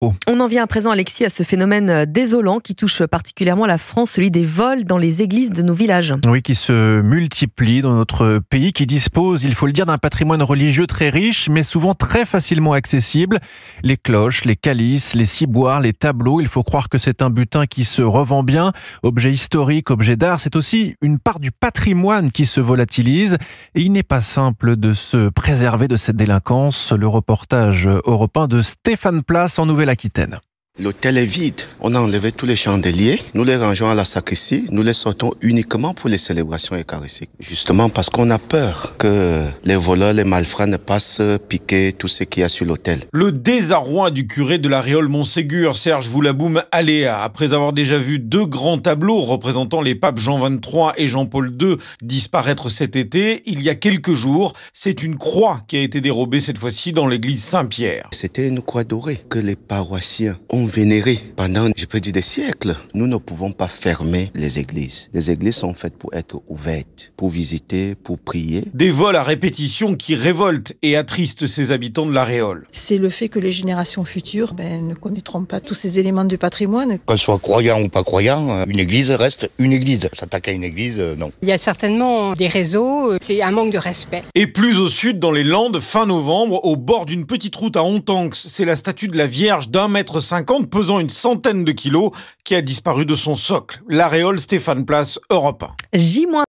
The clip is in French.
On en vient à présent, Alexis, à ce phénomène désolant qui touche particulièrement la France, celui des vols dans les églises de nos villages. Oui, qui se multiplient dans notre pays, qui dispose, il faut le dire, d'un patrimoine religieux très riche, mais souvent très facilement accessible. Les cloches, les calices, les ciboires, les tableaux, il faut croire que c'est un butin qui se revend bien. Objet historique, objet d'art, c'est aussi une part du patrimoine qui se volatilise. Et il n'est pas simple de se préserver de cette délinquance. Le reportage européen de Stéphane Place en Nouvelle-Aquitaine. L'hôtel est vide. On a enlevé tous les chandeliers. Nous les rangeons à la sacristie. Nous les sortons uniquement pour les célébrations eucharistiques. Justement parce qu'on a peur que les voleurs, les malfrats ne passent piquer tout ce qu'il y a sur l'hôtel. Le désarroi du curé de la Réole Montségur, Serge Voulaboum Aléa, après avoir déjà vu 2 grands tableaux représentant les papes Jean XXIII et Jean-Paul II disparaître cet été, il y a quelques jours, c'est une croix qui a été dérobée cette fois-ci dans l'église Saint-Pierre. C'était une croix dorée que les paroissiens ont vénérée pendant, je peux dire, des siècles. Nous ne pouvons pas fermer les églises. Les églises sont faites pour être ouvertes, pour visiter, pour prier. Des vols à répétition qui révoltent et attristent ces habitants de la Réole. C'est le fait que les générations futures ne connaîtront pas tous ces éléments du patrimoine. Qu'on soit croyant ou pas croyant, une église reste une église. S'attaquer à une église, non. Il y a certainement des réseaux, c'est un manque de respect. Et plus au sud, dans les Landes, fin novembre, au bord d'une petite route à Hontanx, c'est la statue de la Vierge d'1,50 m pesant une centaine de kilos qui a disparu de son socle. La Réole, Stéphane Place, Europe 1. J-